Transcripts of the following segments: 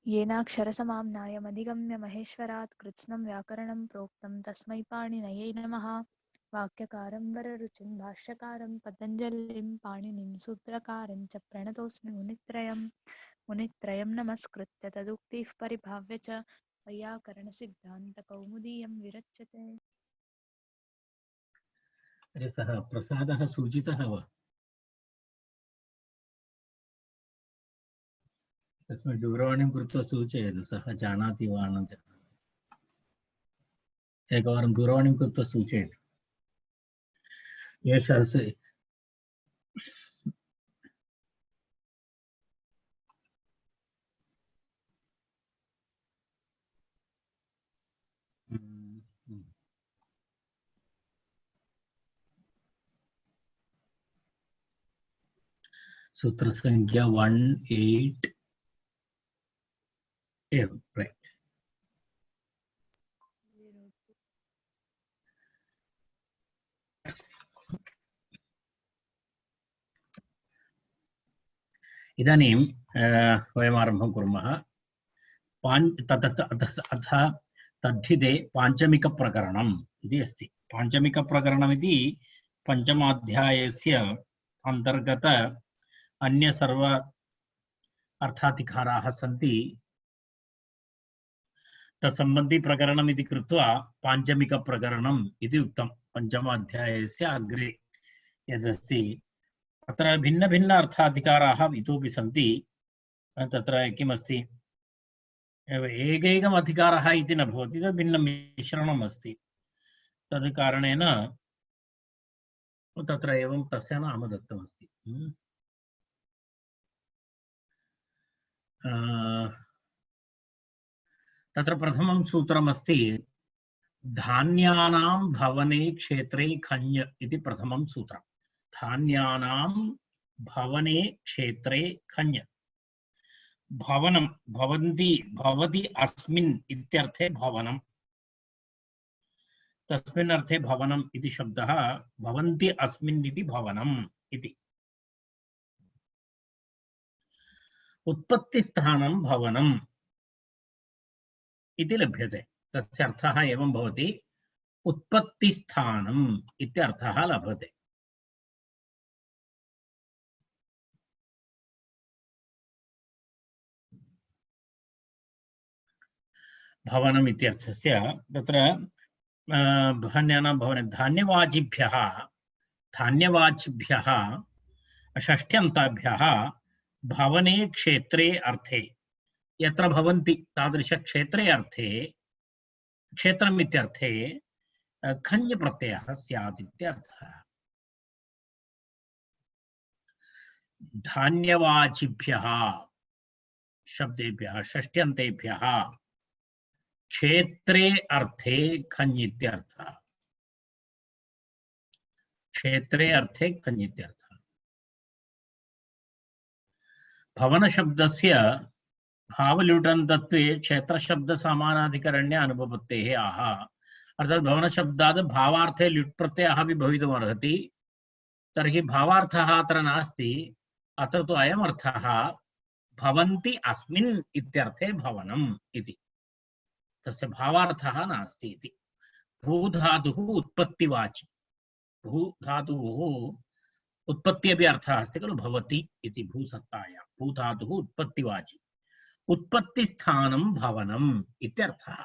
येनाक्षरसमाम्नायमधिगम्य महेश्वरात् कृत्स्नं व्याकरणं प्रोक्तं तस्मै पाणिनये नमः। वाक्यकारं वररुचिं भाष्यकारं पतञ्जलिं पाणिनिं सूत्रकारं च प्रणतोऽस्मि मुनित्रयं नमस्कृत्य तदुक्तिः परिभाव्य च वैयाकरणसिद्धान्तकौमुदीयं विरच्यते। सः प्रसादः सूचितः वा? तस्मै दूरवाणीं कृत्वा सूचयतु, सः जानाति वा न जानाति। एकवारं दूरवाणीं कृत्वा सूचयतु। एषः सूत्रसङ्ख्या 18 एव, right? इदानीं वयम् आरम्भं कुर्मः। अथ तद्धिते पाञ्चमिकप्रकरणम् इति अस्ति। पाञ्चमिकप्रकरणमिति पञ्चमाध्यायस्य अन्तर्गत अन्य सर्व अर्थाधिकाराः सन्ति। तत्सम्बन्धी प्रकरणम् इति कृत्वा पाञ्चमिकप्रकरणम् इति उक्तं। पञ्चमाध्यायस्य अग्रे यदस्ति तत्र भिन्न भिन्न अर्थाधिकाराः इतोपि सन्ति। तत्र किमस्ति, एकैकम् अधिकारः इति न भवति, तद् भिन्नं मिश्रणम् अस्ति। तद् कारणेन तत्र एवं तस्य नाम दत्तमस्ति। तत्र प्रथमं सूत्रमस्ति धान्यानां भवने क्षेत्रे खञ् इति प्रथमं सूत्रम्। धान्यानां भवने क्षेत्रे खञ्। भवनं भवन्ति भवति अस्मिन् इत्यर्थे भवनं। तस्मिन् अर्थे भवनम् इति शब्दः भवन्ति अस्मिन् इति भवनम् इति। उत्पत्तिस्थानं भवनम् इति लभ्यते। तस्य अर्थः एवं भवति, उत्पत्तिस्थानम् इत्यर्थः लभते। भवनम् इत्यर्थस्य तत्र धान्यानां भवने धान्यवाचिभ्यः षष्ठ्यन्ताभ्यः भवने क्षेत्रे अर्थे यत्र भवन्ति तादृशक्षेत्रे अर्थे क्षेत्रम् इत्यर्थे खञ् प्रत्ययः स्यात् इत्यर्थः। धान्यवाचिभ्यः शब्देभ्यः षष्ठ्यन्तेभ्यः क्षेत्रे अर्थे खञ् इत्यर्थः। क्षेत्रे अर्थे खञ् इत्यर्थः। भवन शब्दस्य भावल्युटन्तत्वे क्षेत्र शब्द समानाधिकरण्य अनुपपत्तेः आह। अर्थात् भवन शब्दात् भावार्थे ल्युट् प्रत्ययः अपि भवितुमर्हति। तर्हि भावार्थः अत्र नास्ति। अत्र तु अयम् अर्थः भवन्ति अस्मिन् इत्यर्थे भवनम् इति। तस्य भावार्थः नास्ति इति। भूधातुः उत्पत्तिवाचि। भूधातुः उत्पत्ति अपि अर्थः अस्ति खलु, भवति इति भूसत्तायां। भूधातुः उत्पत्तिवाचि। उत्पत्तिस्थानं भवनम् इत्यर्थः।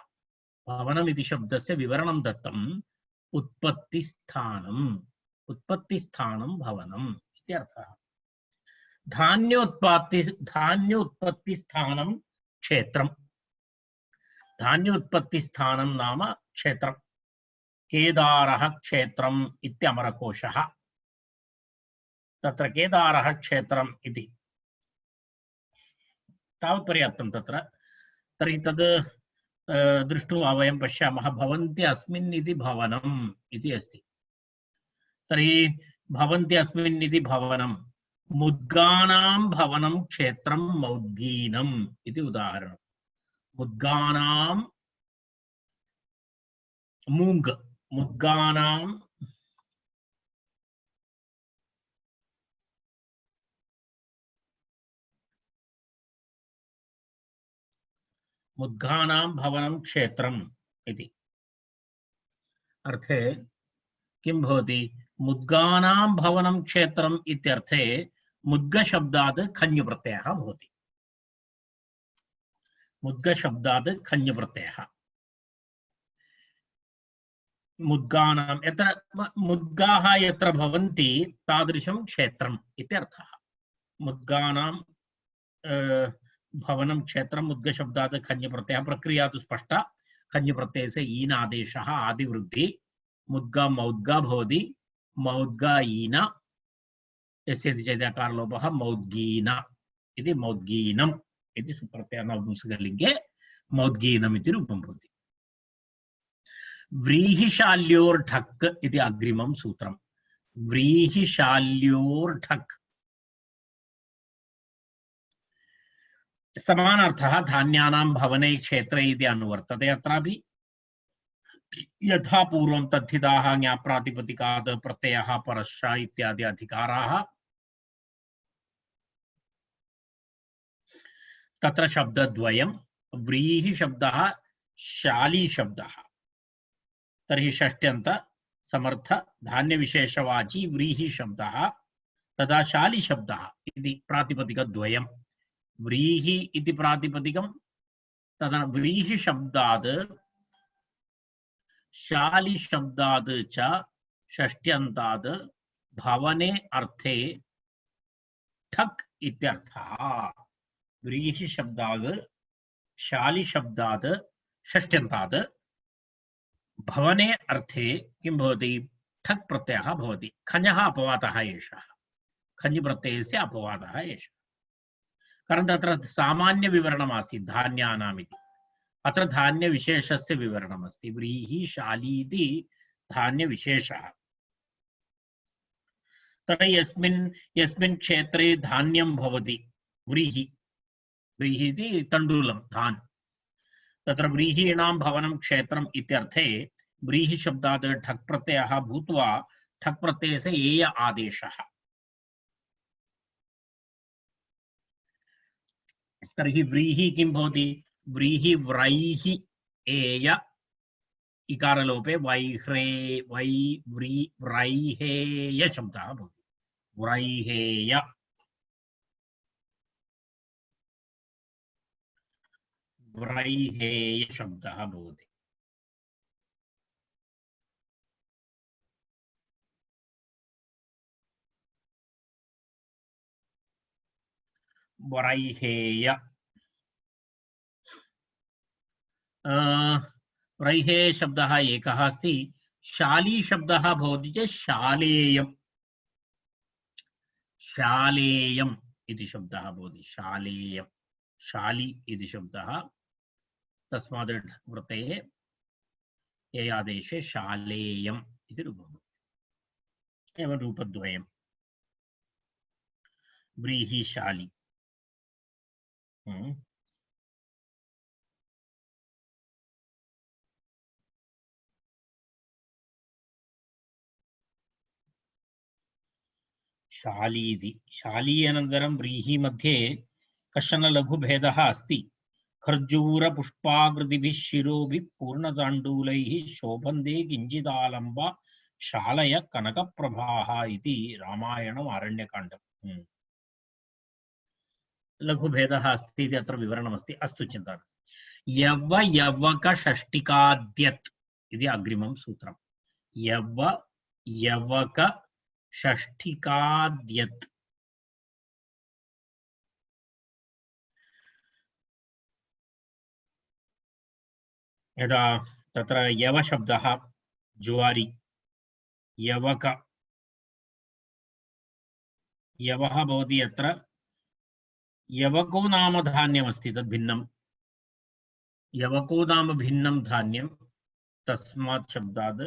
भवनम् इति शब्दस्य विवरणं दत्तम्। उत्पत्तिस्थानं भवनम् इत्यर्थः। धान्योत्पत्तिस्थानं क्षेत्रम्। धान्योत्पत्तिस्थानं नाम क्षेत्रम्। केदारः क्षेत्रम् इत्यमरकोशः। तत्र केदारः क्षेत्रम् इति तावत् पर्याप्तं तत्र। तर्हि तद् दृष्ट्वा वयं पश्यामः भवन्ति अस्मिन् इति भवनम् इति अस्ति। तर्हि भवन्ति अस्मिन् इति भवनं मुद्गानां भवनं क्षेत्रं मौद्गीनम् इति उदाहरणम्। मुद्गानां मुद्गानां मुद्गानां भवनं क्षेत्रम् इति अर्थे किं भवति? मुद्गानां भवनं क्षेत्रम् इत्यर्थे मुद्गशब्दात् खञ्जप्रत्ययः भवति। मुद्गशब्दात् खञ्जप्रत्ययः मुद्गानां यत्र मुद्गाः यत्र भवन्ति तादृशं क्षेत्रम् इत्यर्थः। मुद्गानां भवनं क्षेत्रं मुद्गशब्दात् खञ्जप्रत्ययः। प्रक्रिया तु स्पष्टा। खञ्जप्रत्ययस्य ईन आदेशः आदिवृद्धि मुद्गा मौद्गा भवति। मौद्गा ईन यस्य चेदकारलोपः मौद्गीन इति मौद्गीनम् इति सुप्रत्ययः नपुंसकलिङ्गे मौद्गीनम् इति रूपं भवति। व्रीहिशाल्योर्ढक् इति अग्रिमं सूत्रम्। व्रीहिशाल्योर्ढक् समानार्थः धान्यानां भवने क्षेत्रे इति अनुवर्तते। अत्रापि यथा पूर्वं तद्धिताः ज्ञाप्रातिपदिकात् प्रत्ययः परश्च इत्यादि अधिकाराः तत्र शब्दद्वयं। व्रीहि शब्दः शाली शब्दः। तर्हि षष्ट्यन्त समर्थ धान्य विशेषवाची व्रीहि शब्दः तथा शाली शब्दः इति प्रातिपदिकद्वयं। व्रीहि इति प्रातिपदिकं तदा व्रीहि शब्दात् शाली शब्दात् च षष्ट्यन्तात् भवने अर्थे ठक् इत्यर्थः। व्रीहि शब्दात् शाली शब्दात् षष्ट्यन्तात् भवने अर्थे किं भवति? ठक् प्रत्ययः भवति। खञ्जः अपवादः एषः। खञ्ज प्रत्ययस्य अपवादः एषः। कारण तत्र सामान्य विवरणमासीत् धान्यानाम् इति। अत्र धान्य विशेषस्य विवरणमस्ति। व्रीहि शाली इति धान्य विशेषः। तर्हि यस्मिन् क्षेत्रे धान्यं भवति व्रीहि व्रीहि इति तण्डुलं धान् तत्र व्रीहीणां भवनं क्षेत्रम् इत्यर्थे व्रीहि शब्दात् ठक् प्रत्ययः भूत्वा ठक् प्रत्ययस्य एय आदेशः। तर्हि व्रीहि किं भवति? व्रीहि व्रैहि एय इकारलोपे वैह्रे वै व्री व्रैहेय शब्दः भवति। व्रैहेय व्रैहेय शब्दः भवति। व्रैहेय व्रैहेय शब्दः एकः अस्ति। शाली शब्दः भवति चेत् शालेयम् शालेयम् इति शब्दः भवति। शालेयम् शाली इति शब्दः तस्मात् प्रत्यये ये आदेशे शालेयम् इति रूपम्। एवं रूपद्वयम् व्रीहि शाली। शाली इति शाली अनन्तरं व्रीहि मध्ये कश्चन लघुभेदः अस्ति। खर्जूर पुष्पाकृतिभिः शिरोभिः पूर्णताण्डूलैः शोभन्ते किञ्चिदालम्ब शालय कनकप्रभाः इति रामायणम् आरण्यकाण्डम्। लघुभेदः अस्ति इति अत्र विवरणमस्ति। अस्तु चिन्ता नास्ति। यव यवक षष्टिकाद्यत् इति अग्रिमं सूत्रम्। यव यवक षष्टिकाद्यत् यदा तत्र यव शब्दः ज्वारि यवक यवः भवति। यत्र यवको नाम धान्यमस्ति तद् भिन्नं। यवको नाम भिन्नं धान्यं। तस्मात् शब्दात्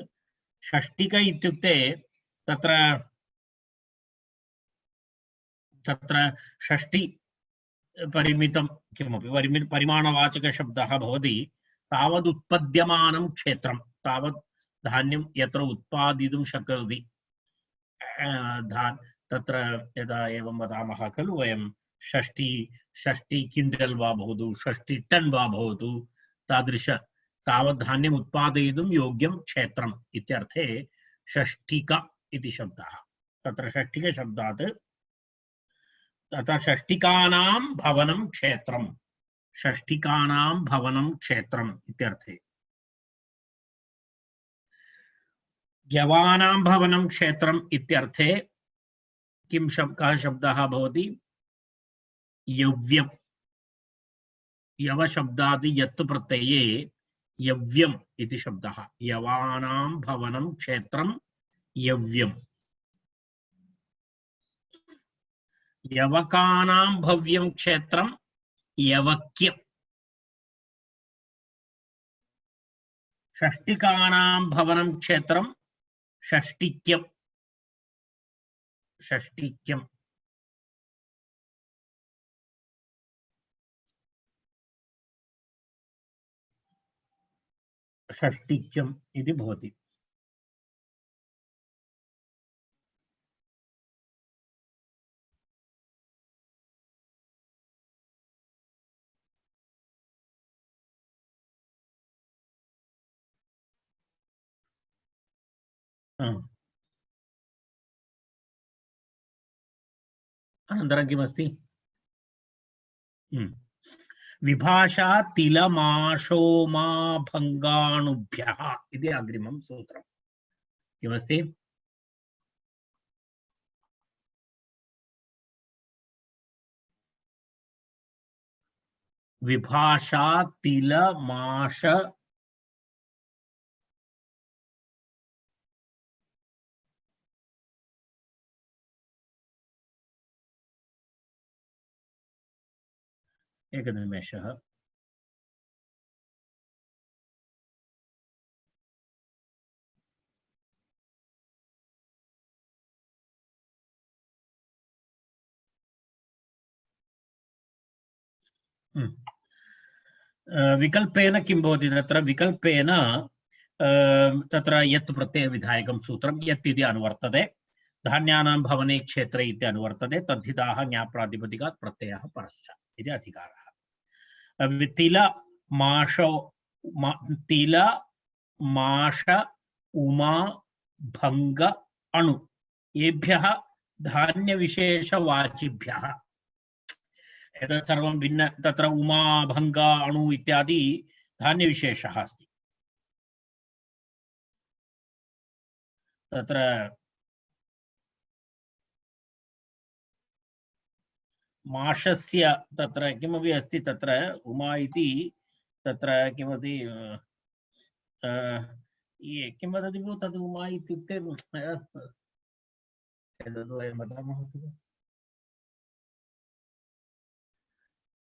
षष्टिक इत्युक्ते तत्र तत्र षष्टि परिमितं किमपि परिमाणवाचक शब्दः भवति। तावद् उत्पद्यमानं क्षेत्रं तावत् धान्यं यत्र उत्पादितुं शक्नोति। तत्र यदा एवं वदामः खलु वयं षष्टि षष्टि क्विंटल वा भवतु, षष्टि टन वा भवतु, तादृश तावत् धान्यम् उत्पादयितुं योग्यं क्षेत्रम् इत्यर्थे षष्टिक इति शब्दः। तत्र षष्टिक शब्दात् तत्र षष्टिकानां भवनं क्षेत्रम्, षष्टिकानां भवनं क्षेत्रम् इत्यर्थे। यवानां भवनं क्षेत्रम् इत्यर्थे किं कः शब्दः भवति? यव्यम्। यव शब्दादि यत् प्रत्यये यव्यम् इति शब्दः। यवानां भवनं क्षेत्रं यव्यम्। यवकानां भव्यं क्षेत्रं यवक्यम्। षष्टिकानां भवनं क्षेत्रं षष्टिक्यम्। षष्टिक्यम्। षष्टिक्यम् इति भवति। अनन्तरं किमस्ति? विभाषा तिलमाशोमा भंगाणुभ्यः इति अग्रिमं सूत्रम्। किमस्ति? विभाषा तिलमाश एकनिमेषः। विकल्पेन किं भवति? तत्र विकल्पेन तत्र यत् प्रत्ययविधायकं सूत्रं यत् इति अनुवर्तते। धान्यानां भवने क्षेत्रे इति अनुवर्तते। तद्धिताः ज्ञाप्रातिपदिकात् प्रत्ययः परश्च इति अधिकारः। तिल माशो तिल माश उमा भंग अणु एभ्यः धान्यविशेषवाचिभ्यः एतत् सर्वं भिन्न। तत्र उमा भंग अणु इत्यादि धान्यविशेषः अस्ति। तत्र माशस्य तत्र किमपि अस्ति। तत्र उमा इति तत्र किमपि किं वदति भो तद् उमा इत्युक्ते एतद् वयं वदामः खलु।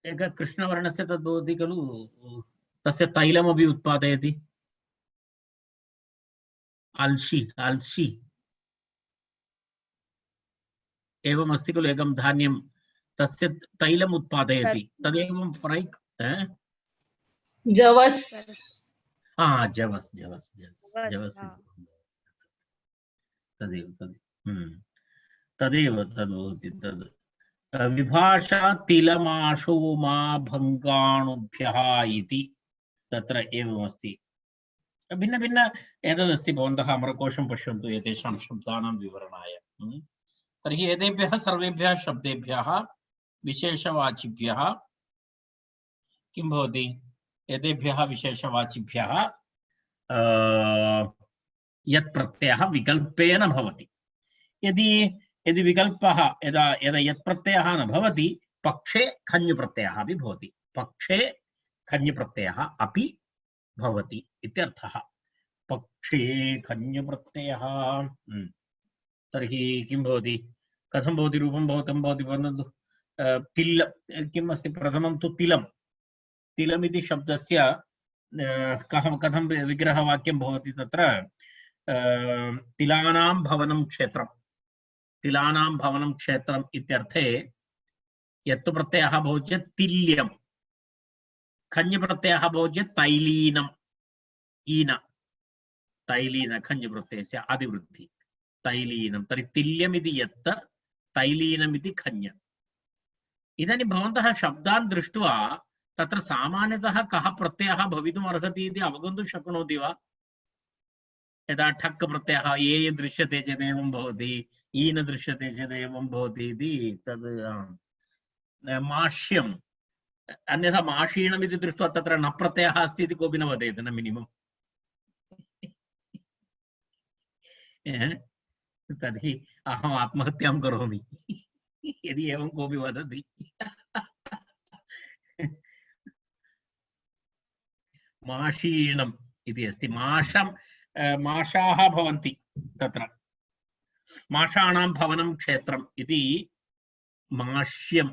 एक कृष्णवर्णस्य तद् भवति खलु, तस्य तैलमपि उत्पादयति। आल्शी आल्शी एवमस्ति खलु एकं धान्यं, तस्य तैलम् उत्पादयति। तदेवं फ्रै जवस। जवस् जवस् जवस् जवस् तदेव तदेव तद्भवति। तद् विभाषा तिलमाशोमा भंगाणुभ्यः इति तत्र एवमस्ति। भिन्न भिन्न एतदस्ति। भवन्तः अमरकोशं पश्यन्तु एतेषां शब्दानां विवरणाय। तर्हि एतेभ्यः सर्वेभ्यः शब्देभ्यः विशेषवाचिभ्यः किं भवति? एतेभ्यः विशेषवाचिभ्यः यत् प्रत्ययः विकल्पेन भवति। यदि विकल्पः यदा यत् प्रत्ययः न भवति, पक्षे खञ् प्रत्ययः अपि भवति। पक्षे खञ् प्रत्ययः अपि भवति इत्यर्थः। पक्षे खञ् प्रत्ययः। तर्हि किं भवति? कथं भवति? रूपं भवतं भवति वदन्तु। तिल किम् अस्ति? प्रथमं तु तिलं। तिलमिति शब्दस्य कथं विग्रहवाक्यं भवति? तत्र तिलानां भवनं क्षेत्रं। तिलानां भवनं क्षेत्रम् इत्यर्थे यत् प्रत्ययः भवति चेत् तिल्यं। खञ् प्रत्ययः भवति चेत् तैलीनम्। ईन तैलीन खञ् प्रत्ययस्य आदिवृद्धि तैलीनं। तर्हि तिल्यमिति यत्, तैलीनमिति खञ्। इदानीं भवन्तः शब्दान् दृष्ट्वा तत्र सामान्यतः कः प्रत्ययः भवितुम् अर्हति इति अवगन्तुं शक्नोति वा? यदा ठक् प्रत्ययः ये दृश्यते चेत् एवं भवति, ई न दृश्यते चेत् एवं भवति इति तद् माष्यम्, अन्यथा माशीणम् इति दृष्ट्वा तत्र न प्रत्ययः अस्ति इति कोऽपि न वदेत् न मिनिमम्। तर्हि अहम् आत्महत्यां करोमि यदि एवं कोऽपि वदति। माशीणम् इति अस्ति, माषाः भवन्ति तत्र, माषाणां भवनं क्षेत्रम् इति माष्यम्,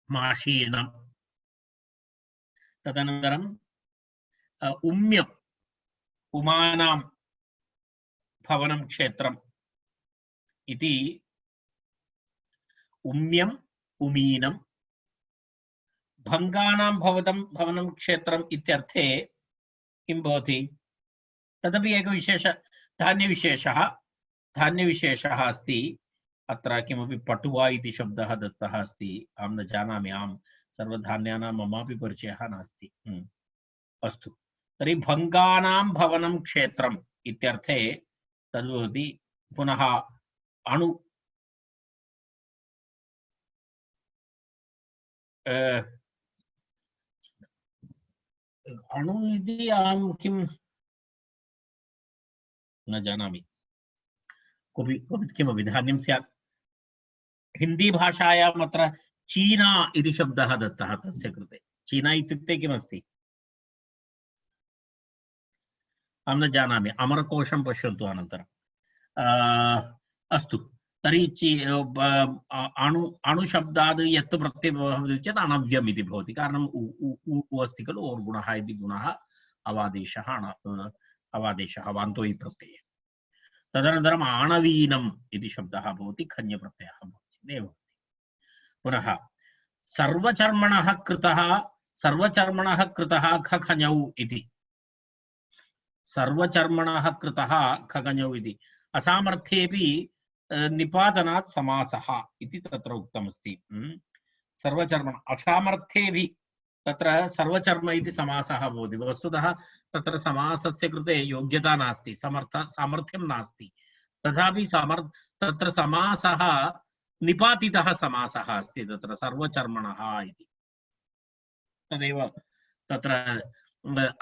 माशीणम्। तदनन्तरम् उम्यम्, उमानां भवनं क्षेत्रम् इति उम्यम्, उमीनम्। भङ्गानां भवनं क्षेत्रम् इत्यर्थे किं भवति? तदपि एकः विशेषः धान्यविशेषः अस्ति। अत्र किमपि पटुवा इति शब्दः दत्तः अस्ति, अहं न जानामि, अहं सर्वधान्यानां ममापि परिचयः नास्ति। अस्तु, तर्हि भङ्गानां भवनं क्षेत्रम् इत्यर्थे तद्भवति। पुनः अणु अणु इति अहं किं न जानामि, कोऽपि किमपि धान्यं स्यात्। हिंदी भाषायाम् अत्र चीना इति शब्दः दत्तः तस्य कृते। चीना इत्युक्ते किमस्ति अहं न जानामि, अमरकोशं पश्यन्तु अनन्तरम्। अस्तु, तर्हि अणुशब्दाद् यत् प्रत्ययः भवति चेत् अणव्यम् इति भवति, कारणम् उ अस्ति खलु, ओर्गुणः इति गुणः, अवादेशः वान्तोयि प्रत्यये। तदनन्तरम् आणवीनम् इति शब्दः भवति, खञ्जप्रत्ययः भवति। पुनः सर्वचर्मणः कृतः खखञौ इति, सर्वचर्मणः कृतः खखञौ इति। असामर्थ्येपि निपातनात् समासः इति तत्र उक्तमस्ति। सर्वचर्मण असामर्थ्येपि तत्र सर्वचर्म इति समासः भवति। वस्तुतः तत्र समासस्य कृते योग्यता नास्ति, सामर्थ्यं नास्ति, तथापि तत्र समासः निपातितः समासः अस्ति तत्र सर्वचर्मणः इति। तदेव तत्र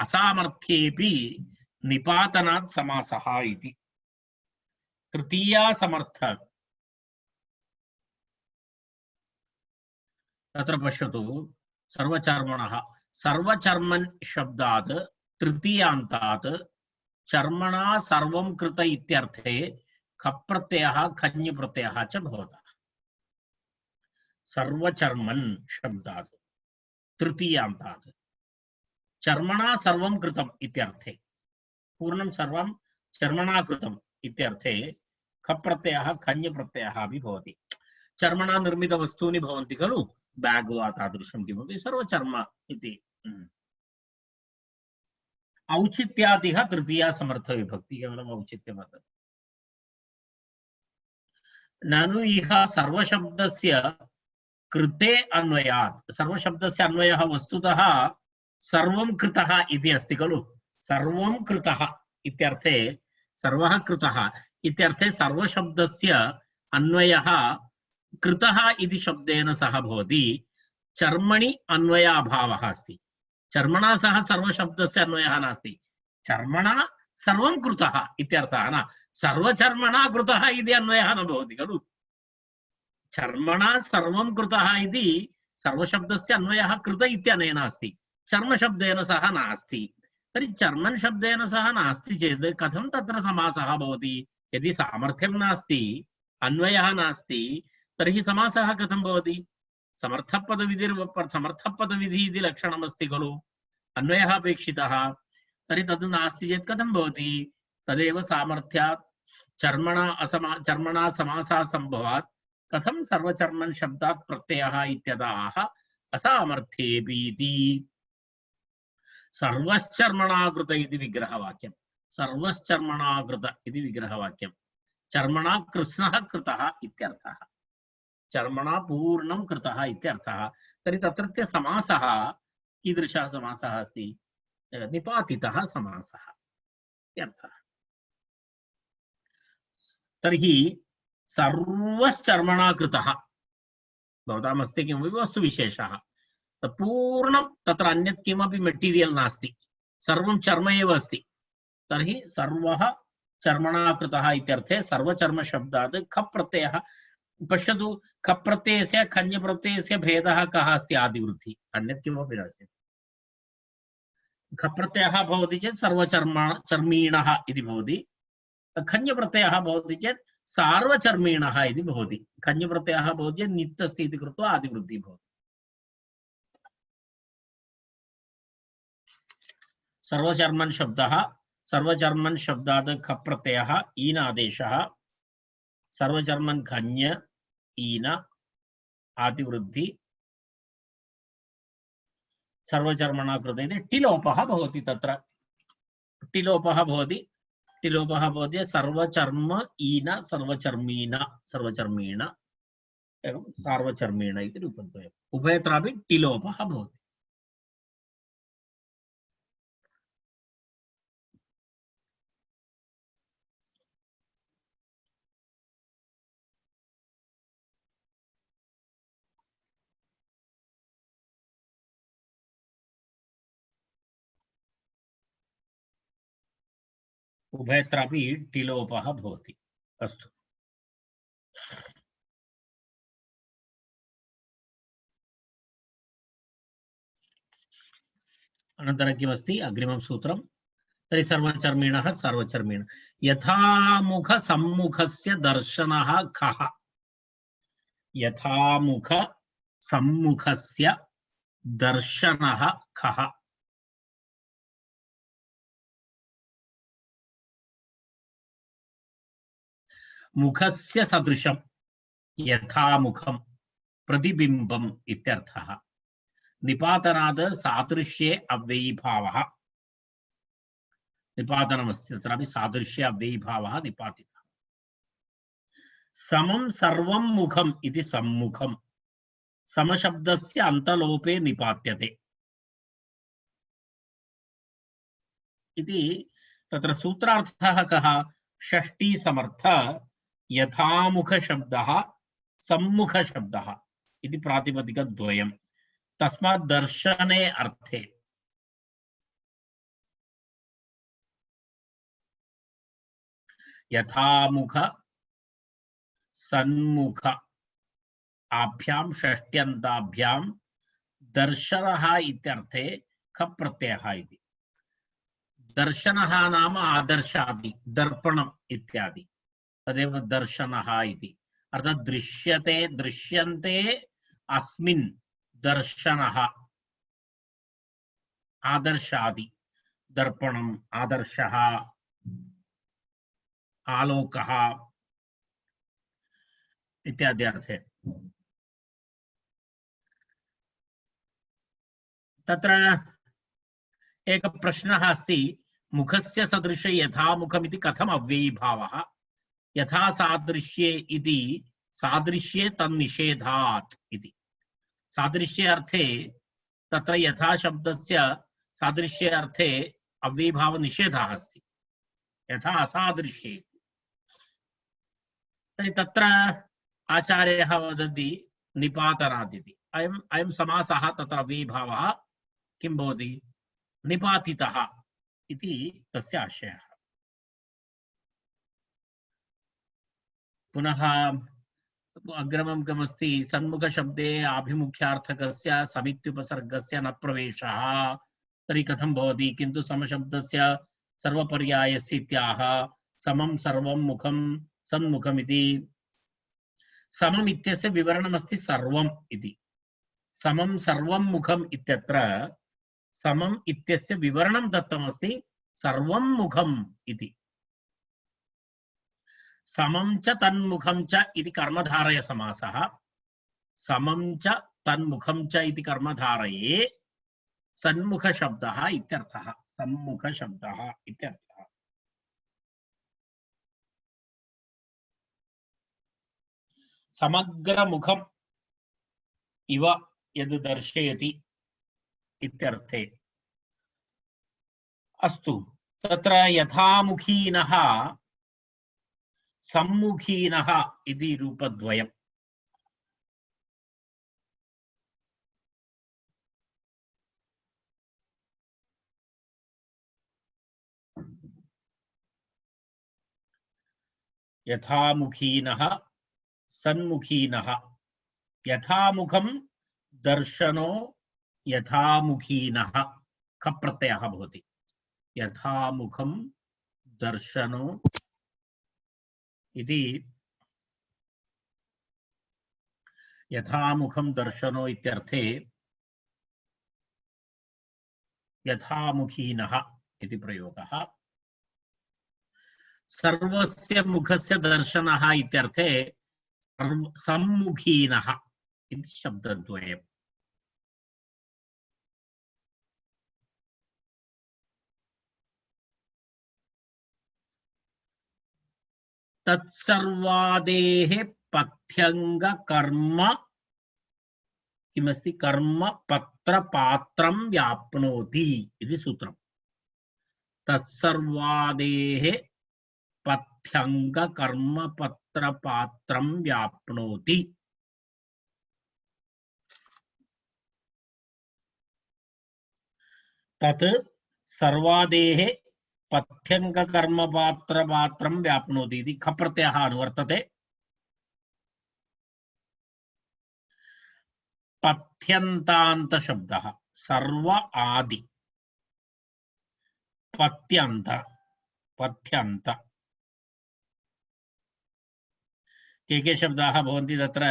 असामर्थ्येपि निपातनात् समासः इति। तृतीया समर्थ तत्र पश्यतु, सर्वचर्मणः, सर्वचर्मन् शब्दात् तृतीयान्तात् चर्मणा सर्वं कृत इत्यर्थे खप्रत्ययः खञ् प्रत्ययः च भवतः। सर्वचर्मन् शब्दात् तृतीयान्तात् चर्मणा सर्वं कृतम् इत्यर्थे, पूर्णं सर्वं चर्मणा कृतम् इत्यर्थे खप्रत्ययः खञ् प्रत्ययः अपि भवति। चर्मणा निर्मितवस्तूनि भवन्ति खलु, बैग् वा तादृशं किमपि, सर्वचर्म इति। औचित्यादिह तृतीया समर्थविभक्ति, केवलम् औचित्यं वर्तते। ननु इह सर्वशब्दस्य कृते अन्वयात्, सर्वशब्दस्य अन्वयः वस्तुतः सर्वं कृतः इति अस्ति खलु, सर्वं कृतः इत्यर्थे, सर्वः कृतः इत्यर्थे सर्वशब्दस्य अन्वयः कृतः इति शब्देन सह भवति। चर्मणि अन्वयाभावः अस्ति, चर्मणा सह सर्वशब्दस्य अन्वयः नास्ति, चर्मणा सर्वं कृतः इत्यर्थः न, सर्वचर्मणा कृतः इति अन्वयः न भवति खलु। चर्मणा सर्वं कृतः इति सर्वशब्दस्य अन्वयः कृत इत्यनेन अस्ति, चर्मशब्देन सह नास्ति। तर्हि चर्मन् शब्देन सह नास्ति चेत् कथं तत्र समासः भवति? यदि सामर्थ्यं नास्ति, अन्वयः नास्ति, तर्हि समासः कथं भवति? समर्थपदविधि इति लक्षणमस्ति खलु, अन्वयः अपेक्षितः, तर्हि तद् नास्ति चेत् कथं भवति? तदेव सामर्थ्यात् चर्मणा समासः सम्भवात् कथं सर्वचर्मन् शब्दात् प्रत्ययः इत्यतः असामर्थ्येऽपि इति। सर्वश्चर्मणाकृत इति विग्रहवाक्यं, सर्वश्चर्मणाकृत इति विग्रहवाक्यं, चर्मणा कृष्णः कृतः इत्यर्थः। चर्मणा पूर्णं कृतः इत्यर्थः। तर्हि तत्रत्य समासः कीदृशः समासः अस्ति? निपातितः समासः इत्यर्थः। तर्हि सर्वश्चर्मणा कृतः भवतामस्ति किमपि वस्तुविशेषः पूर्णं तत्र अन्यत् किमपि मेटीरियल् नास्ति, सर्वं चर्म एव अस्ति। तर्हि सर्वः चर्मणा कृतः इत्यर्थे सर्वचर्मशब्दात् खप् प्रत्ययः। पश्यतु, खप् प्रत्ययस्य खञ् प्रत्ययस्य भेदः कः अस्ति? आदिवृद्धिः, अन्यत् किमपि नास्ति। खप् प्रत्ययः भवति चेत् सर्वचर्मीणः इति भवति, खञ् प्रत्ययः भवति चेत् सार्वचर्मीणः इति भवति। खञ् प्रत्ययः भवति चेत् नित् अस्ति इति कृत्वा आदिवृद्धिः भवति। सर्वचर्मन् शब्दः, सर्वचर्मन् शब्दात् खप् प्रत्ययः ईन आदेशः, सर्वचर्मन् खञ् ईन आदिवृद्धि सर्वचर्मणा कृते इति टिलोपः भवति। तत्र टिलोपः भवति, टिलोपः भवति सर्वचर्म ईन सर्वचर्मीण, सर्वचर्मीण एवं सार्वचर्मीण इति रूपद्वयम्, उभयत्रापि टिलोपः भवति। उभयत्रापि टिलोपः भवति। अस्तु, अनन्तरं किमस्ति अग्रिमं सूत्रं? तर्हि सर्वचर्मिणः सर्वचर्मिण यथामुख सम्मुखस्य दर्शनः खः, यथामुख सम्मुखस्य दर्शनः खः। मुखस्य सदृशं यथामुखं प्रतिबिम्बम् इत्यर्थः। निपातनात् सादृश्ये अव्ययीभावः, निपातनमस्ति तत्रापि सादृश्ये अव्ययीभावः निपातितः। समं सर्वं मुखम् इति सम्मुखं समशब्दस्य अन्तलोपे निपात्यते इति तत्र सूत्रार्थः कः? षष्ठी समर्थ यथामुख शब्दः सम्मुख शब्दः इति प्रातिपदिकद्वयम्। तस्मात् दर्शने अर्थे यथामुख सन्मुख आभ्यां षष्ट्यन्ताभ्यां दर्शनः इत्यर्थे खप् प्रत्ययः इति। दर्शनः नाम आदर्शादि, दर्पणम् इत्यादि, तदेव दर्शनः इति। अर्थात् दृश्यते, दृश्यन्ते अस्मिन् दर्शनः, आदर्शादि, दर्पणम्, आदर्शः, आलोकः इत्यादि अर्थे। तत्र एक प्रश्नः अस्ति, मुखस्य सदृशे यथामुखमिति कथम् अव्ययीभावः? यथा सादृश्ये इति सादृश्ये तन्निषेधात् इति। सादृश्ये अर्थे तत्र यथा शब्दस्य सादृश्ये अर्थे अव्ययीभाव निषेधः अस्ति, यथा असादृश्ये। तर्हि तत्र आचार्यः वदति निपातनात् इति। अयं समासः तत्र अव्ययीभावः किं भवति? निपातितः इति तस्य आशयः। पुनः अग्रिमं किमस्ति? सन्मुखशब्दे आभिमुख्यार्थकस्य समित्युपसर्गस्य न प्रवेशः, तर्हि कथं भवति? किन्तु समशब्दस्य सर्वपर्यायस्य इत्याह समं सर्वं मुखं सन्मुखम् इति। समम् इत्यस्य विवरणमस्ति सर्वम् इति। समं सर्वं मुखम् इत्यत्र समम् इत्यस्य विवरणं दत्तमस्ति सर्वं मुखम् इति। समं च तन्मुखं च इति कर्मधारय समासः। समं च तन्मुखं च इति कर्मधारये सन्मुख शब्दः इत्यर्थः, सम्मुख शब्दः इत्यर्थः। समग्रमुखम् इव यद् दर्शयति इत्यर्थे। अस्तु, तत्र यथामुखीनः सम्मुखीनः इति रूपद्वयम्। यथामुखीनः सन्मुखीनः। यथामुखं दर्शनो यथामुखीनः खप् प्रत्ययः भवति। यथामुखं दर्शनो इति यथामुखं दर्शनो इत्यर्थे यथामुखीनः इति प्रयोगः। सर्वस्य मुखस्य दर्शनः इत्यर्थे सम्मुखीनः इति शब्दद्वयम्। तत्सर्वादेः पथ्यंग कर्म किमस्ति कर्म पत्र पात्रं व्याप्नोति इति सूत्रम्। तत्सर्वादेः पथ्यंग कर्म पत्र पात्रं व्याप्नोति। तत् सर्वादेः पथ्यंग कर्म पात्र पात्रं व्याप्नोति इति खप् प्रत्ययः अनुवर्तते। पथ्यन्तान्त शब्दः सर्व आदि पथ्यन्त पथ्यन्त के शब्दाः भवन्ति तत्र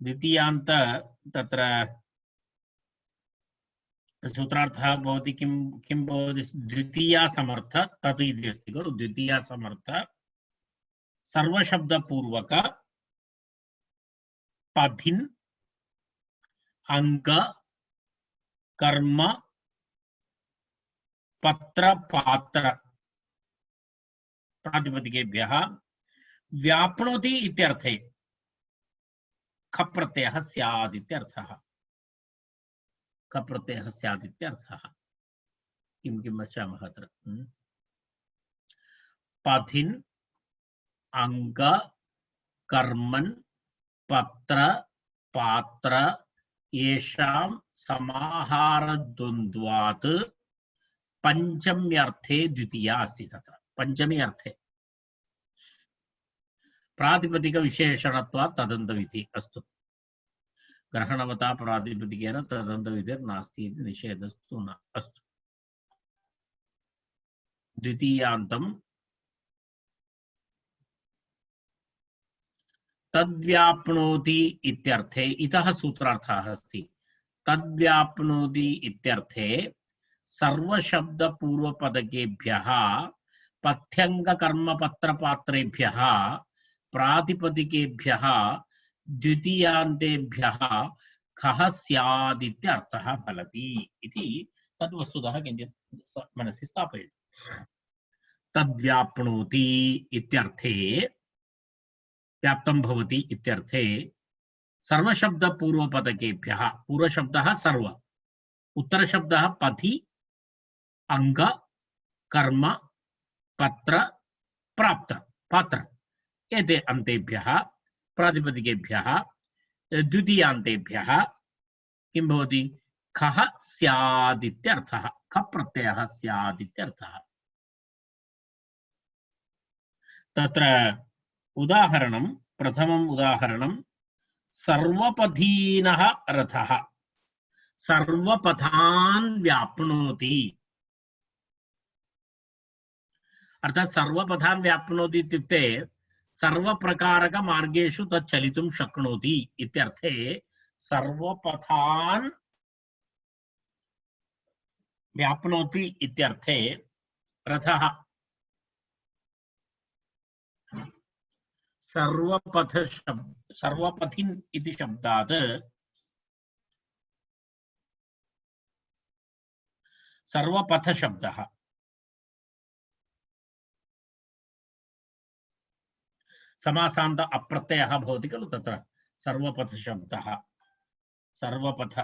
द्वितीयान्त तत्र सूत्रार्थः भवति किं भवति द्वितीया समर्थ तत् इति अस्ति खलु। द्वितीया समर्थ सर्वशब्दपूर्वक पथिन् अंग कर्म पत्र पात्र प्रातिपदिकेभ्यः व्याप्नोति इत्यर्थे खप् प्रत्ययः स्यात् इत्यर्थः। खप् प्रत्ययः स्यात् इत्यर्थः। किं किं पश्यामः अत्र। पथिन् अंग कर्मन् पत्र पात्र येषां समाहारद्वन्द्वात् पंचम्यर्थे द्वितीया अस्ति। तत्र पंचमी अर्थे प्रातिपदिक विशेषणत्वात् तदन्तमिति। अस्तु, ग्रहणवता प्रातिपदिकेन तदन्तविधिर्नास्ति इति निषेधस्तु न। अस्तु, द्वितीयान्तं तद्व्याप्नोति इत्यर्थे इतः सूत्रार्थः अस्ति। तद्व्याप्नोति इत्यर्थे सर्वशब्दपूर्वपदकेभ्यः पथ्यंग कर्मपत्रपात्रेभ्यः प्रातिपदिकेभ्यः द्वितीयान्तेभ्यः खः स्यात् इत्यर्थः फलति इति तद्वस्तुतः किञ्चित् मनसि स्थापयतु। तद्व्याप्नोति इत्यर्थे व्याप्तं भवति इत्यर्थे सर्वशब्दपूर्वपदकेभ्यः पूर्वशब्दः सर्व, उत्तरशब्दः पथि अंग कर्म पत्र प्राप्त पात्र एते अन्तेभ्यः प्रातिपदिकेभ्यः द्वितीयान्तेभ्यः किं भवति खः स्यात् इत्यर्थः। खप् प्रत्ययः स्यात् इत्यर्थः। तत्र उदाहरणं प्रथमम् उदाहरणं सर्वपथीनः रथः सर्वपथान् व्याप्नोति। अर्थात सर्वपथान् व्याप्नोति इत्युक्ते सर्वप्रकारक मार्गेषु तत् चलितुं शक्नोति इत्यर्थे सर्वपथान् व्याप्नोति इत्यर्थे रथः सर्वपथिन् इति शब्दात् सर्वपथ शब्दः समासान्त अप्रत्ययः भवति खलु तत्र सर्वपथ शब्दः सर्वपथ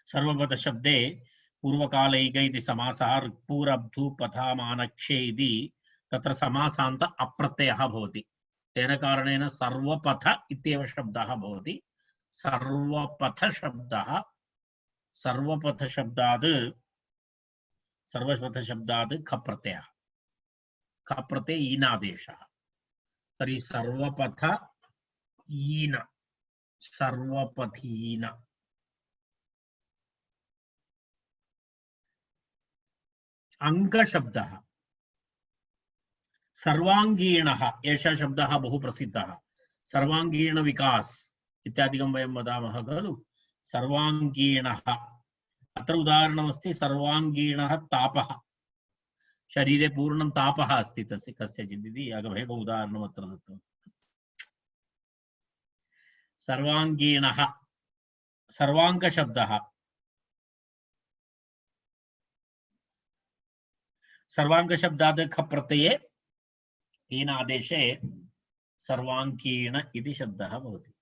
सर्वपथ शब्दे पूर्वकालैक इति समासः ऋक्पूरब्धु पथामानक्षे इति तत्र समासान्त अप्रत्ययः भवति तेन कारणेन सर्वपथ इत्येव शब्दः भवति सर्वपथ शब्दात् ख प्रत्ययः ख प्रत्यय ईनादेशः तर्हि सर्वपथ ईन सर्वपथीन अंगशब्दः सर्वांगीणः एषः शब्दः बहु प्रसिद्धः सर्वांगीण विकास इत्यादिकं वयं वदामः खलु सर्वांगीणः अत्र उदाहरणमस्ति सर्वांगीणः तापः शरीरे पूर्णं तापः अस्ति तस्य कस्यचित् इति एकमेव उदाहरणम् अत्र दत्तम् सर्वांगीणः सर्वाङ्गशब्दः सर्वाङ्गशब्दात् ख प्रत्यये येन आदेशे सर्वाङ्गीण इति शब्दः भवति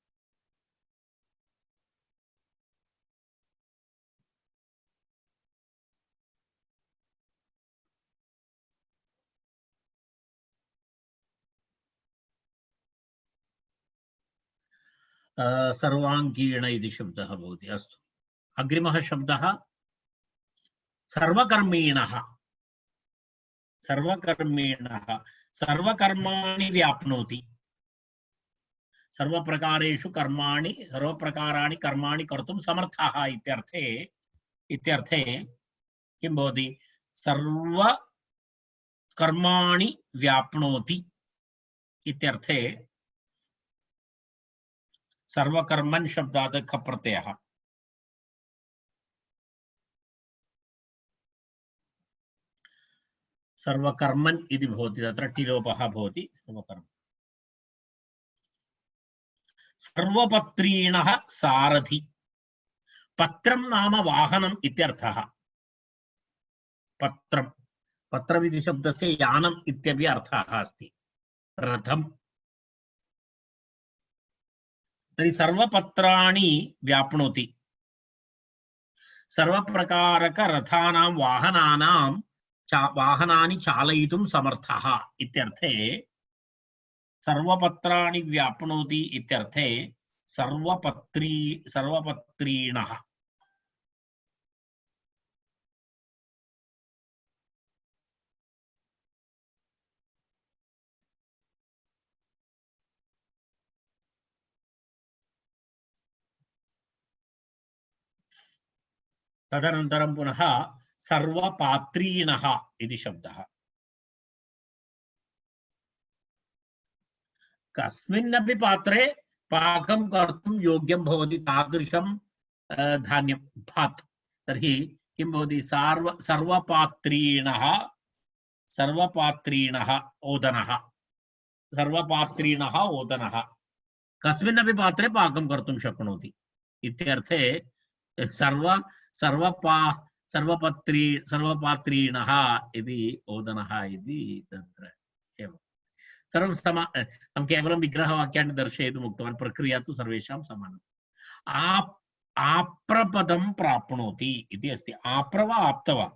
सर्वाङ्गीण इति शब्दः भवति अस्तु अग्रिमः शब्दः सर्वकर्मीणः सर्वकर्मीणः सर्वकर्माणि व्याप्नोति सर्वप्रकारेषु कर्माणि सर्वप्रकाराणि कर्माणि कर्तुं समर्थः इत्यर्थे किं भवति सर्वकर्माणि व्याप्नोति इत्यर्थे सर्वकर्मन् शब्दात् ख प्रत्ययः सर्वकर्मन् इति भवति तत्र टिलोपः भवति सर्वकर्म सर्वपत्रीणः सारथि पत्रं नाम वाहनम् इत्यर्थः पत्रं पत्रमिति शब्दस्य यानम् इत्यपि अर्थः अस्ति रथम् तर्हि सर्वपत्राणि व्याप्नोति सर्वप्रकारकरथानां वाहनानि चालयितुं समर्थः इत्यर्थे सर्वपत्राणि व्याप्नोति इत्यर्थे सर्वपत्रीणः तदनन्तरं पुनः सर्वपात्रीणः इति शब्दः कस्मिन्नपि पात्रे पाकं कर्तुं योग्यं भवति तादृशं धान्यं भात् तर्हि किं भवति सर्वपात्रीणः ओदनः कस्मिन्नपि पात्रे पाकं कर्तुं शक्नोति इत्यर्थे सर्वपात्रीणः इति ओदनः इति तत्र एवं सर्वं अहं केवलं विग्रहवाक्यानि दर्शयितुम् उक्तवान् प्रक्रिया तु सर्वेषां समानम् आप्रपदं प्राप्नोति इति अस्ति आप्र वा आप्त वा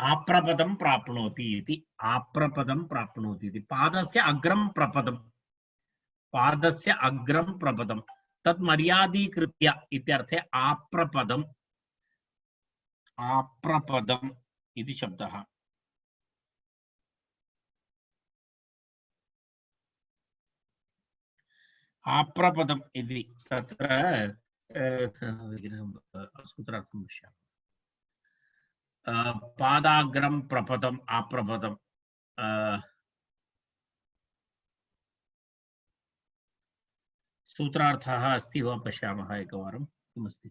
आप्रपदं प्राप्नोति इति पादस्य अग्रं प्रपदं तत् मर्यादीकृत्य इत्यर्थे आप्रपदम् इति शब्दः आप्रपदम् इति तत्र सूत्रार्थं पश्यामः पादाग्रं प्रपदम् आप्रपदम् सूत्रार्थः अस्ति वा पश्यामः एकवारं किमस्ति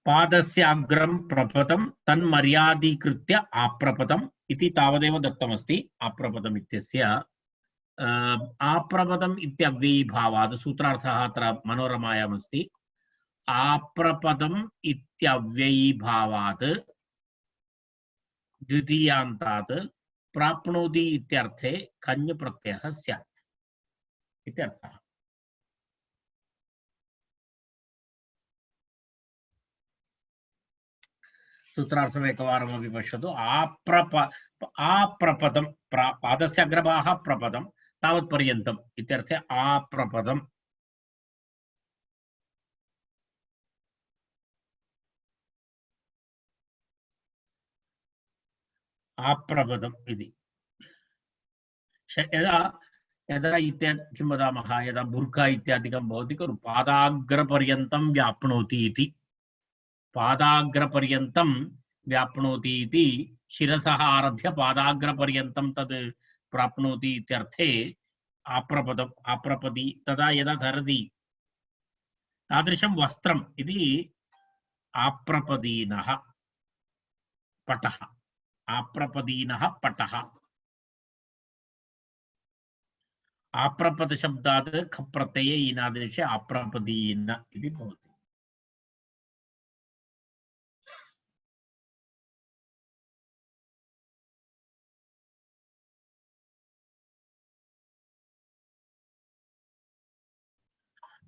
पादस्य अग्रं प्रपदं तन्मर्यादीकृत्य आप्रपदम् इति तावदेव दत्तमस्ति आप्रपदम् इत्यस्य आप्रपदम् इत्यव्ययीभावात् सूत्रार्थः अत्र मनोरमायाम् अस्ति। आप्रपदम् इत्यव्ययीभावात् द्वितीयान्तात् प्राप्नोति इत्यर्थे खञ् प्रत्ययः स्यात् इत्यर्थः। सूत्रार्थम् एकवारमपि पश्यतु। आप्रपदं पादस्य अग्रभागः प्रपदं तावत्पर्यन्तम् इत्यर्थे आप्रपदम्। आप्रपदम् इति यदा यदा इत्यादि किं वदामः, यदा बुर्का इत्यादिकं भवति खलु पादाग्रपर्यन्तं व्याप्नोति इति। पादाग्रपर्यन्तं व्याप्नोति इति शिरसः आरभ्य पादाग्रपर्यन्तं तद् प्राप्नोति इत्यर्थे आप्रपदम् आप्रपदि। तदा यदा धरति तादृशं वस्त्रम् इति आप्रपदीनः पटः। आप्रपदीनः पटः। आप्रपद शब्दात् ख प्रत्यये ईनादेशे आप्रपदीन इति भवति।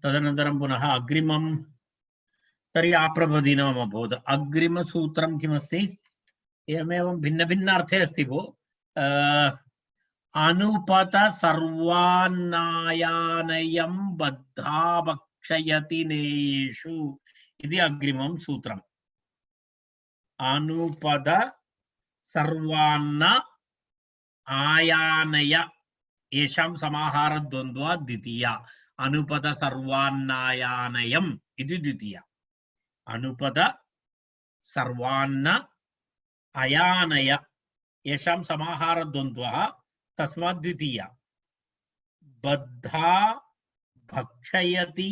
तदनन्तरं पुनः अग्रिमं तर्हि आप्रपदीनम् अभवत्। अग्रिमसूत्रं किमस्ति? एवमेवं भिन्नभिन्नार्थे अस्ति भो। अनुपत सर्वान्नायानयं बद्धा भक्षयति नेयेषु इति अग्रिमं सूत्रम्। अनुपद सर्वान्न आयानय येषां समाहारद्वन्द्वा द्वितीया। अनुपद सर्वान्नायानयम् इति द्वितीया। अनुपद सर्वान्न अयानय येषां समाहारद्वन्द्वः तस्मात् द्वितीया। बद्धा भक्षयति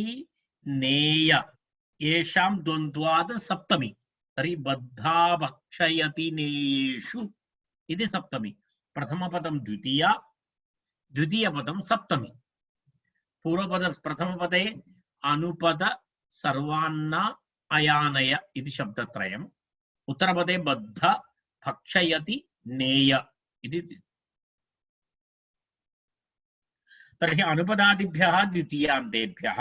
नेय येषां द्वन्द्वात् सप्तमी। तर्हि बद्धा भक्षयति नेयेषु इति सप्तमी। प्रथमपदं द्वितीया, द्वितीयपदं सप्तमी। पूर्वपद प्रथमपदे अनुपद सर्वान्न अयानय इति शब्दत्रयम्। उत्तरपदे बद्ध भक्षयति नेय इति। तर्हि अनुपदादिभ्यः द्वितीयान्तेभ्यः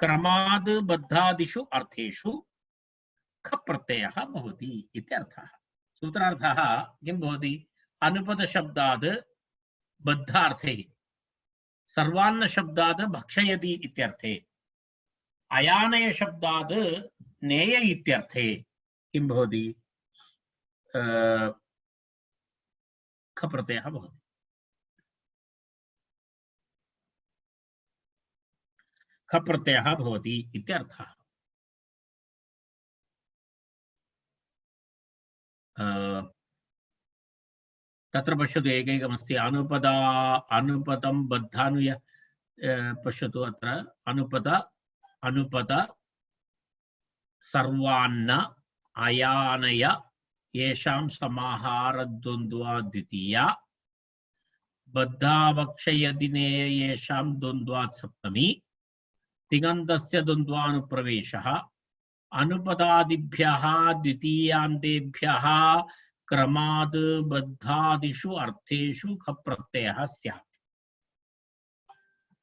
क्रमाद् बद्धादिषु अर्थेषु ख प्रत्ययः भवति इत्यर्थः। सूत्रार्थः किं भवति? अनुपद शब्दात् बद्धार्थे, सर्वान्न शब्दात् भक्षयति इत्यर्थे, अयानय शब्दात् नेय इत्यर्थे किं भवति? ख प्रत्ययः भवति। ख प्रत्ययः भवति इत्यर्थः। तत्र पश्यतु एकैकमस्ति। अनुपदं बद्धानुय पश्यतु अत्र अनुपद सर्वान्न अयानय येषां समाहारद्वन्द्वा द्वितीया। बद्धा भक्षयति नेय येषां द्वन्द्वात् सप्तमी। तिङन्तस्य द्वन्द्वानुप्रवेशः। अनुपदादिभ्यः द्वितीयान्तेभ्यः क्रमाद् बद्धादिषु अर्थेषु ख प्रत्ययः स्यात्।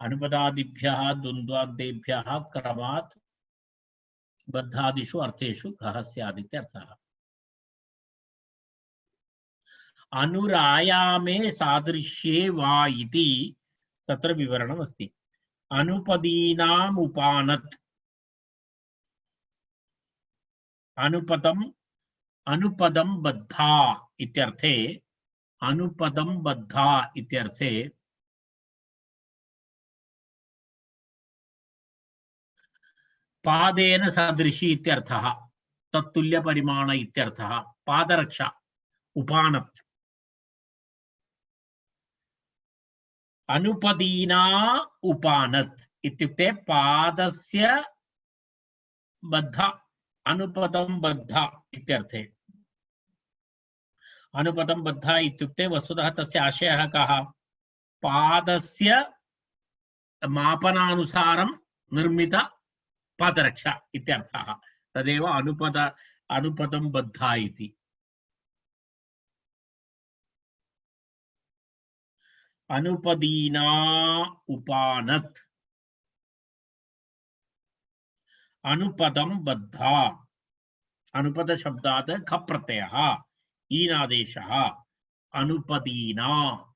अनुपदादिभ्यः द्वन्द्वान्तेभ्यः क्रमात् बद्धादिषु अर्थेषु खः स्यात् इत्यर्थः। अनुरायामे सादृश्ये वा इति तत्र विवरणमस्ति। अनुपदीनाम् उपानत्। अनुपदं बद्धा इत्यर्थे, अनुपदं बद्धा इत्यर्थे पादेन सदृशी इत्यर्थः। तत्तुल्य परिमाण इत्यर्थः। पादरक्षा उपानत्। अनुपदीना उपानत् इत्युक्ते पादस्य बद्ध। अनुपदं बद्ध इत्यर्थे। अनुपदं बद्ध इत्युक्ते वस्तुतः तस्य आशयः कः? पादस्य मापनानुसारं निर्मित पादरक्षा इत्यर्थः। तदेव अनुपदं बद्धा इति। अनुपदीना उपानत्, अनुपदं बद्धा, अनुपद शब्दात् ख प्रत्ययः ईनादेशः अनुपदीना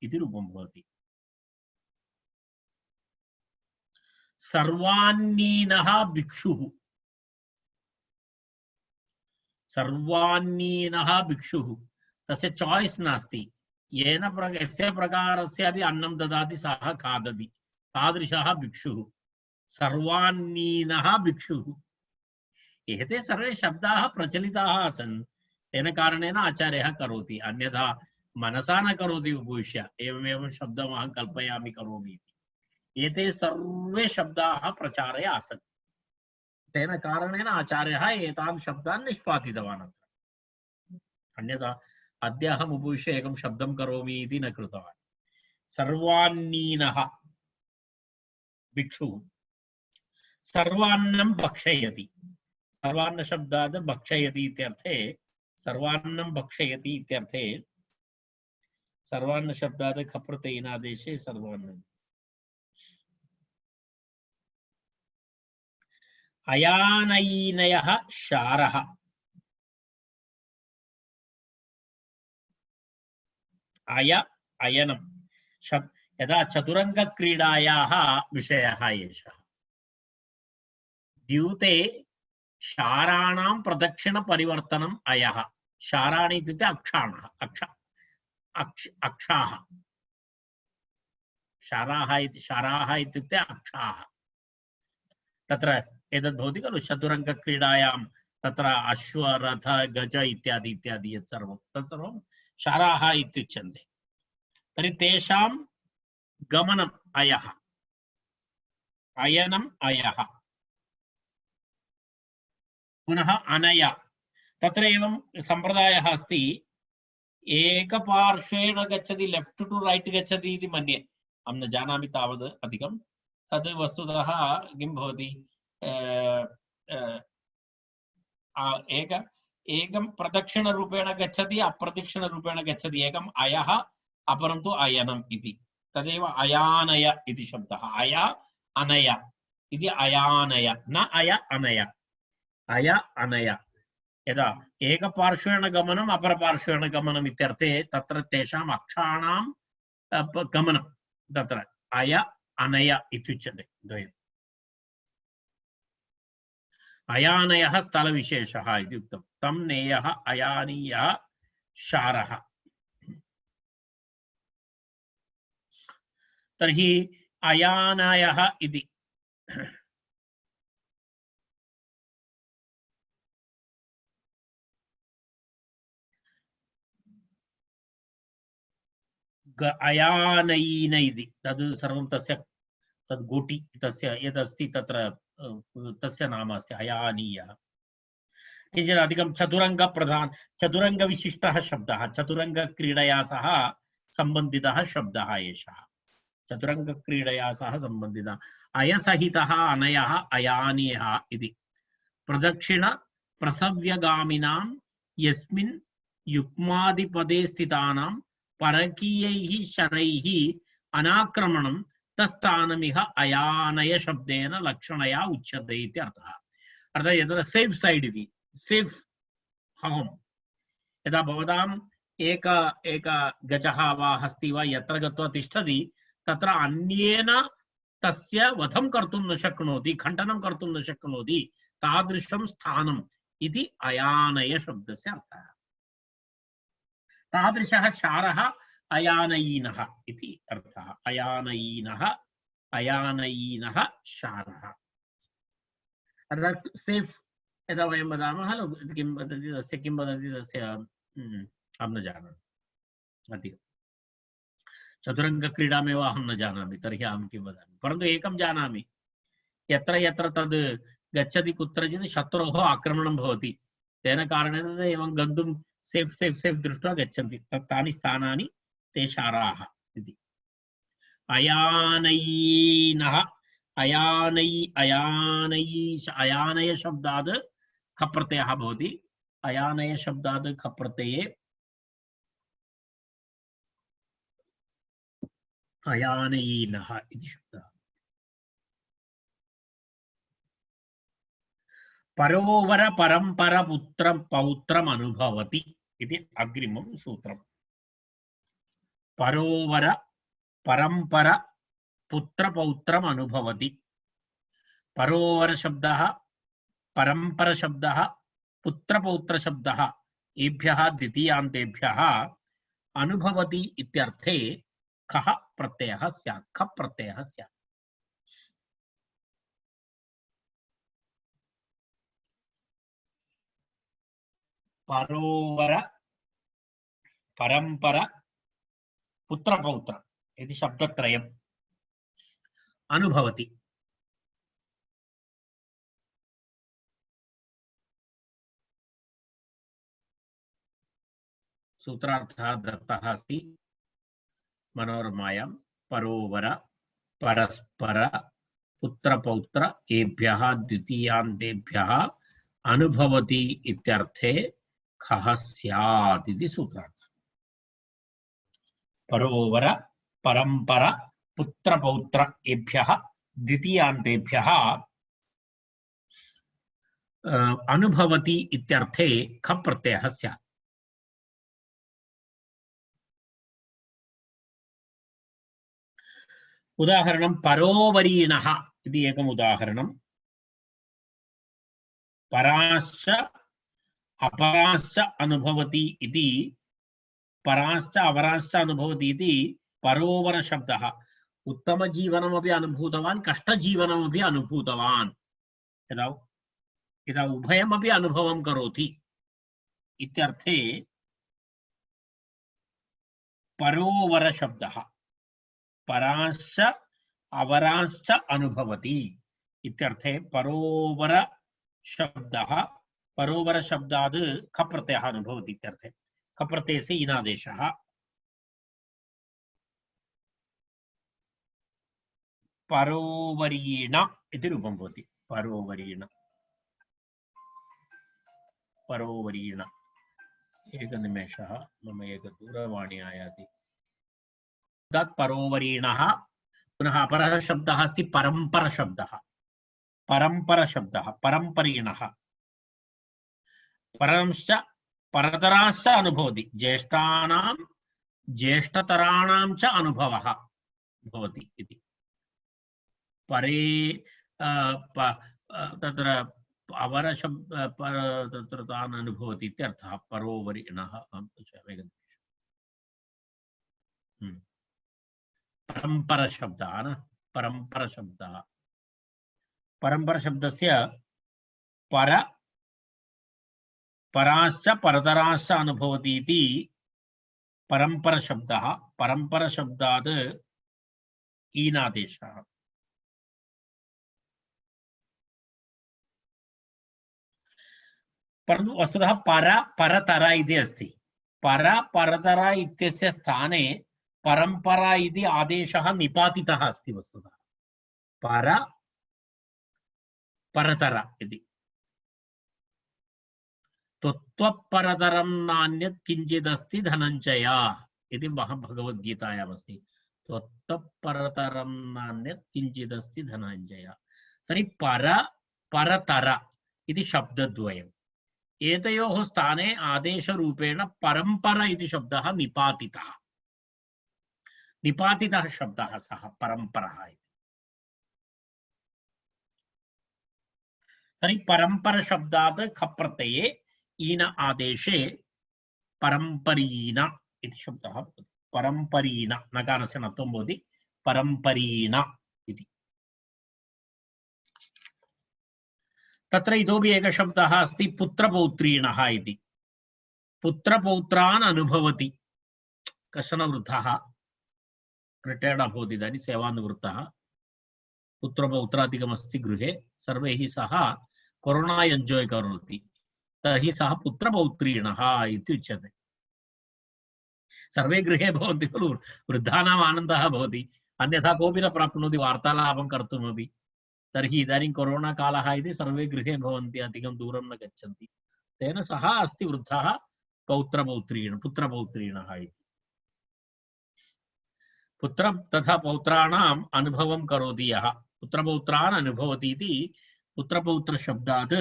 इति रूपं भवति। सर्वान्नीनः भिक्षुः, सर्वान्नीनः भिक्षुः, तस्य चॉइस नास्ति। येन यस्य प्रकारस्य अपि अन्नं ददाति सः खादति, तादृशः भिक्षुः। सर्वान्नीनः भिक्षुः, एते सर्वे शब्दाः प्रचलिताः आसन्, तेन कारणेन आचार्यः करोति, अन्यथा मनसा न करोति उपविश्य एवमेवं शब्दम् अहं कल्पयामि करोमि इति। एते सर्वे शब्दाः प्रचारे आसन्, तेन कारणेन आचार्यः एतान् शब्दान् निष्पादितवान्। अन्यथा अद्य अहम् उपविश्य एकं शब्दं करोमि इति न कृतवान्। सर्वान्नीनः भिक्षुः सर्वान्नं भक्षयति, सर्वान्न शब्दात् भक्षयति इत्यर्थे, सर्वान्नं भक्षयति इत्यर्थे सर्वान्न शब्दात् खप्रत्ययेनादेशे सर्वान्नम्। अयानयीनयः शारः, अयनं यदा चतुरङ्गक्रीडायाः विषयः एषः। द्यूते शाराणां प्रदक्षिणपरिवर्तनम् अयः। शाराणि इत्युक्ते अक्षाणः, अक्षाः, शाराः इत्युक्ते अक्षाः। तत्र एतद् भवति खलु चतुरङ्गक्रीडायां तत्र अश्व रथ गज इत्यादि इत्यादि यत् सर्वं तत्सर्वं शाराः इत्युच्यन्ते। तर्हि तेषां गमनम् अयः, अयनम् अयः, पुनः अनया। तत्र एवं सम्प्रदायः अस्ति, एकपार्श्वेण गच्छति, लेफ्ट टू राइट गच्छति इति मन्ये, अहं न जानामि तावद् अधिकं। तद् वस्तुतः किं भवति, एकं प्रदक्षिणरूपेण गच्छति, अप्रदक्षिणरूपेण गच्छति। एकम् अयः, अपरं तु अयनम् इति। तदेव अयानय इति शब्दः। अय अनय इति अयानय, न अय अनय, अय अनय। यदा एकपार्श्वेण गमनम् अपरपार्श्वेण गमनम् इत्यर्थे तत्र तेषाम् अक्षाणां गमनं तत्र अय अनय इत्युच्यते द्वयम्। अयानयः स्थलविशेषः इति उक्तं। तं नेयः अयानीयः शारः। तर्हि अयानयः इति अयानयीन इति तद् सर्वं तस्य तद् गोटी तस्य यदस्ति तत्र तस्य नाम अस्ति अयानीयः। किञ्चित् अधिकं चतुरङ्गविशिष्टः शब्दः, चतुरङ्गक्रीडया सह सम्बन्धितः शब्दः एषः। चतुरङ्गक्रीडया सह सम्बन्धितः अयसहितः अनयः अयानीयः इति। प्रदक्षिण प्रसव्यगामिनां यस्मिन् युग्मादिपदे स्थितानां परकीयैः शरैः अनाक्रमणं तस्थानमिह अयानय शब्देन लक्षणया उच्यते इति अर्थः। अर्थात् यत्र सेफ साइड इति, सेफ होम, यदा भवताम् एक गजः वा हस्ति वा यत्र गत्वा तिष्ठति तत्र अन्येन तस्य वधं कर्तुं न शक्नोति, खण्डनं कर्तुं न शक्नोति, तादृशं स्थानम् इति अयानय शब्दस्य अर्थः। तादृशः शारः अयानयीनः इति अर्थः। अयानयीनः, अयानयीनः शारः। अर्थात् सेफ यदा वयं वदामः खलु, किं वदति तस्य, किं वदति तस्य, अहं न जानामि अधिकं। चतुरङ्गक्रीडामेव अहं न जानामि, तर्हि अहं किं वदामि। परन्तु एकं जानामि, यत्र यत्र तद् गच्छति कुत्रचित् शत्रोः आक्रमणं भवति, तेन कारणेन एवं गन्तुं सेफ दृष्ट्वा गच्छन्ति, तानि स्थानानि ते शाराः इति। अयानयीनः अयानय शब्दात् ख प्रत्ययः भवति। अयानय शब्दात् ख प्रत्यये अयानयीनः इति शब्दः। परोवर परंपर पुत्र पौत्रम अनुभवति इति अग्रिमं सूत्रम्। परोवर परंपर पुत्र पौत्रम अनुभवति। परोवर शब्दः, परंपर शब्दः, पुत्र पौत्र शब्दः एभ्यः द्वितीयान्तेभ्यः अनुभवति इत्यर्थे खः प्रत्ययः स्यात्, ख प्रत्ययः स्यात्। परोवर परंपर पुत्र पौत्र इति शब्दत्रयम् अनुभवति। सूत्रार्थः दत्तः अस्ति मनोरमायां। परोवर परस्पर पुत्र पौत्र एभ्यः द्वितीयान्तेभ्यः अनुभवति इत्यर्थे खः स्यात् इति सूत्रार्थः। परोवर परंपर पुत्र पौत्र एभ्यः द्वितीयान्तेभ्यः अनुभवति इत्यर्थे ख प्रत्ययः स्यात्। उदाहरणं परोवरीणः इति एकम् उदाहरणं। पराश्च अपराश्च अनुभवति इति, पराश्च अपराश्च अनुभवति इति परोवर शब्दः। उत्तम जीवनमपि अनुभूतवान्, कष्ट जीवनमपि अनुभूतवान्, यदा उभयमपि अनुभवं करोति इत्यर्थे परोवर शब्दः। पराश्च अवराश्च अनुभवति इत्यर्थे परोवर शब्दः, परोवर शब्दात् ख प्रत्ययः अनुभवति इत्यर्थे ख प्रत्ययस्य ईनादेशः। परोवरीण इति रूपं भवति। परोवरीण, परोवरीण। एकनिमेषः, मम एक दूरवाणी आयाति। परोवरीणः। पुनः अपरः शब्दः अस्ति परंपर शब्दः। परंपर शब्दः, परंपरीणः। परंश्च परतराश्च अनुभवति, ज्येष्ठानां ज्येष्ठतराणां च अनुभवः भवति इति। परे तत्र अवर शब्द तत्र तान् अनुभवति इत्यर्थः परोवरीणः। परंपर शब्दः न, परंपर शब्दः। परंपर शब्दस्य पर पराश्च परतराश्च अनुभवति इति परंपर शब्दः। परंपर शब्दात् ईनादेशः। परन्तु वस्तुतः पर परतर इति अस्ति। पर परतर इत्यस्य स्थाने परंपरा इति आदेशः निपातितः अस्ति वस्तुतः। पर परतर इति। त्वत्परतरं नान्यत् किञ्चिदस्ति धनञ्जय इति भगवद्गीतायाम् अस्ति। त्वत्परतरं नान्यत् किञ्चिदस्ति धनञ्जय। तर्हि पर परतर इति शब्दद्वयम्। एतयोः स्थाने आदेशरूपेण परंपर इति शब्दः निपातितः। निपातितः शब्दः सः परंपरः इति। तर्हि परंपर शब्दात् ख प्रत्यये ईन आदेशे परंपरीण इति शब्दः भवति। परंपरीण नकारस्य नत्वं भवति परंपरीण इति। तत्र इतोपि एकः शब्दः अस्ति पुत्रपौत्रीणः इति। पुत्रपौत्रान् अनुभवति। कश्चन वृद्धः रिटैर्ड् अभवत्, इदानीं सेवानिवृत्तः, पुत्रपौत्रादिकमस्ति गृहे, सर्वैः सह कोरोना एन्जॉय करोति, तर्हि सः पुत्रपौत्रीणः इति उच्यते। सर्वे गृहे भवन्ति खलु, वृद्धानाम् आनन्दः भवति, अन्यथा कोऽपि न प्राप्नोति वार्तालापं कर्तुमपि। तर्हि इदानीं कोरोना कालः इति सर्वे गृहे भवन्ति, अधिकं दूरं न गच्छन्ति। तेन सह अस्ति वृद्धः पुत्रपौत्रीणः इति। पुत्र तथा पौत्राणाम् अनुभवं करोति यः, पुत्रपौत्रान् अनुभवति इति पुत्रपौत्रशब्दात्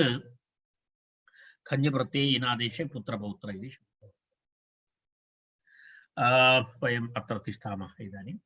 खञ्जप्रत्यये इनादेशे पुत्रपौत्र इति शब्दः। वयम् अत्र तिष्ठामः इदानीम्।